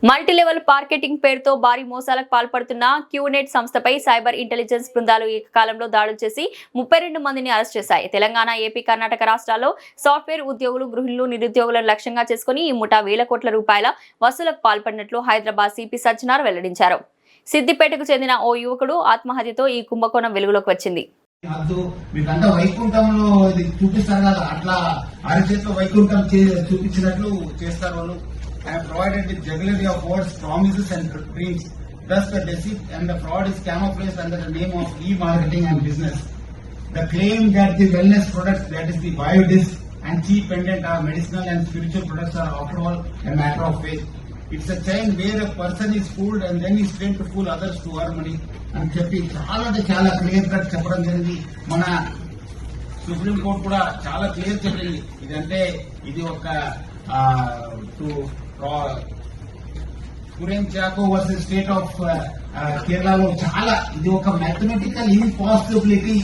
Multilevel marketing పేరుతో భారీ మోసాలకు పాల్పడుతున్న క్యూనెట్ సంస్థపై సైబర్ ఇంటెలిజెన్స్ బృందాలు ఏకకాలంలో దాడులు చేసి 32 మందిని అరెస్ట్ చేశాయి. తెలంగాణ, ఏపీ, కర్ణాటక రాష్ట్రాల్లో సాఫ్ట్వేర్ ఉద్యోగులు, గృహిణులు, నిరుద్యోగులను లక్ష్యంగా చేసుకుని ఈ ముఠా వేల కోట్ల రూపాయల వసూలకు పాల్పడినట్లు హైదరాబాద్ సిపి సజ్జనార్ వెల్లడించారు. సిద్దిపేటకు చెందిన ఓ యువకుడు ఆత్మహత్యతో ఈ కుంభకోణం వెలుగులోకి వచ్చింది. మీకంతా వైకుంఠంలో చూపిస్తారు కదా, అట్లా అరచేతిలో వైకుంఠం చూపించినట్లు చేస్తారు వాళ్ళు. I have provided with jugglery of words, promises and dreams. Thus the deceit and the fraud is camouflaged under the name of e-marketing and business. The claim that the wellness products, that is the biodisc and cheap pendant, are medicinal and spiritual products are after all a matter of faith. It's a chain where a person is fooled and then is trained to fool others to earn money. అని చెప్పి చాలా clear cut చెప్పడం జరిగింది. మన supreme court కూడా చాలా clear చెప్పింది. ఇదంటే ఇది ఒక చాకో వర్సెస్ స్టేట్ ఆఫ్ కేరళలో చాలా ఇది ఒక మ్యాథమెటికల్ ఇంపాసిబిలిటీ.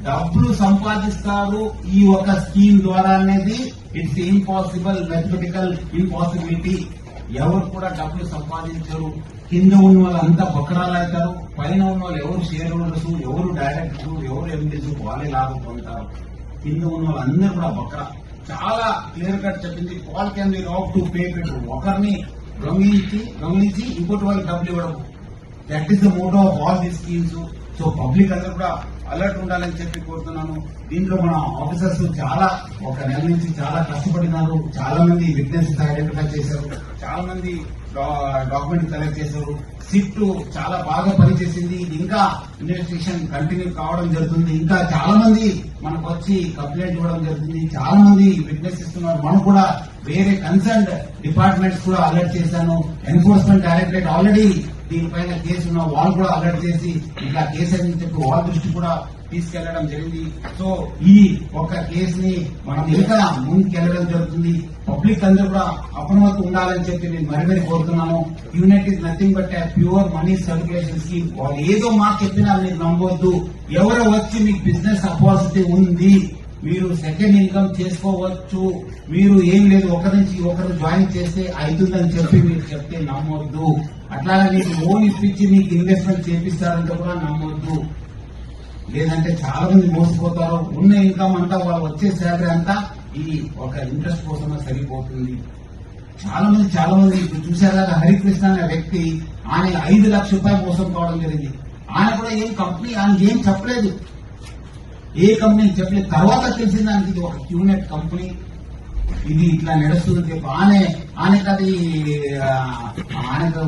డబ్బులు సంపాదిస్తారు ఈ ఒక స్కీమ్ ద్వారా అనేది ఇట్స్ ఇంపాసిబుల్, మ్యాథమెటికల్ ఇంపాసిబిలిటీ. ఎవరు కూడా డబ్బులు సంపాదించరు. కింద ఉన్న వాళ్ళు అంతా బకరాలు అవుతారు. పైన ఉన్న వాళ్ళు ఎవరు షేర్ హోల్డర్స్, ఎవరు డైరెక్టర్స్, ఎవరు ఎండీస్ వాళ్ళే లాభం పొందుతారు. కింద ఉన్న వాళ్ళు అందరూ కూడా బకరా. చాలా క్లియర్ కట్ చెప్పింది. Call can be rob to pay పెట్టు. ఒకరిని గమనించి ఇంకోటి వాళ్ళకి డబ్బులు ఇవ్వడం. That is the motto of all the schemes. So public అందరూ కూడా అలర్ట్ ఉండాలని చెప్పి కోరుతున్నాను. దీంట్లో మన ఆఫీసర్స్ చాలా ఒక నెల నుంచి చాలా కష్టపడినారు. చాలా మంది విట్నెసెస్ ఐడెంటిఫై చేశారు. చాలా మంది డాక్యుమెంట్ కలెక్ట్ చేశారు. సిట్ చాలా బాగా పనిచేసింది. ఇంకా ఇన్వెస్టిగేషన్ కంటిన్యూ కావడం జరుగుతుంది. ఇంకా చాలా మంది మనకు వచ్చి కంప్లైంట్ ఇవ్వడం జరుగుతుంది. చాలా మంది విట్నెస్ ఇస్తున్నారు. మనం కూడా వేరే కన్సర్న్ డిపార్ట్మెంట్స్ కూడా అలర్ట్ చేశాను. ఎన్ఫోర్స్మెంట్ డైరెక్టరేట్ ఆల్రెడీ దీనిపైన కేసు ఉన్న వాళ్ళు కూడా అలర్ట్ చేసి ఇంకా కేసు అని చెప్పి వాళ్ళ దృష్టి కూడా తీసుకెళ్లడం జరిగింది. సో ఈ ఒక్క కేసుని మనం ఇంకా ముందుకెళ్లడం జరుగుతుంది. పబ్లిక్ అందరూ కూడా అప్రమత్తం ఉండాలని చెప్పి నేను మరీ కోరుతున్నాను. Unit is nothing but pure money circulation scheme. వాళ్ళు ఏదో మాట చెప్పినా మీరు నమ్మవద్దు. ఎవరో వచ్చి మీకు బిజినెస్ అపార్చునిటీ ఉంది, మీరు సెకండ్ ఇన్కమ్ చేసుకోవచ్చు, మీరు ఏం లేదు ఒకరి నుంచి ఒకరు జాయిన్ చేస్తే అవుతుందని చెప్పి మీరు చెప్తే నమ్మవద్దు. అట్లాగే మీకు లోన్ ఇప్పించి మీకు ఇన్వెస్ట్మెంట్ చేపిస్తారంటే కూడా నమ్మవద్దు. లేదంటే చాలా మంది మోసపోతారు. ఉన్న ఇన్కమ్ అంతా వాళ్ళు వచ్చే శాలరీ అంతా ఈ ఒక ఇంట్రెస్ట్ కోసమే సరిపోతుంది. చాలా మంది ఇప్పుడు చూశారా, హరికృష్ణ అనే వ్యక్తి ఆయన 5 లక్షల రూపాయలు మోసం కావడం జరిగింది. ఆయన కూడా ఏం కంపెనీ ఆయన ఏం చెప్పలేదు, ఏ కంపెనీ చెప్పలేదు. తర్వాత తెలిసిన దానికి ఇది ఒక క్యూనెట్ కంపెనీ, ఇది ఇట్లా నడుస్తుంది చెప్పి ఆయనకు అది ఆయనకు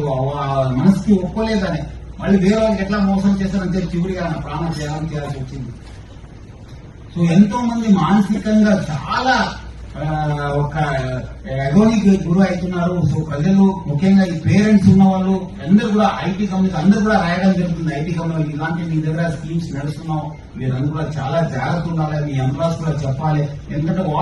మనసుకి ఒప్పుకోలేదని మళ్ళీ వేరే వాళ్ళకి ఎట్లా మోసం చేస్తారని చెప్పి చివరిగా ఆయన ప్రాణం త్యాగం చేయాల్సి వచ్చింది. సో ఎంతో మంది మానసికంగా చాలా ఒక ఎగోనికి గురి అవుతున్నారు. సో ప్రజలు ముఖ్యంగా ఈ పేరెంట్స్ ఉన్న వాళ్ళు అందరూ కూడా ఐటీ కంపెనీస్ అందరూ కూడా రాయడం జరుగుతుంది. ఐటీ కంపెనీలు ఇలాంటి మీ దగ్గర స్కీమ్స్ నడుస్తున్నాం, మీరందరూ కూడా చాలా జాగ్రత్త ఉండాలి. మీ ఎంప్లాయీస్ కూడా చెప్పాలి. ఎందుకంటే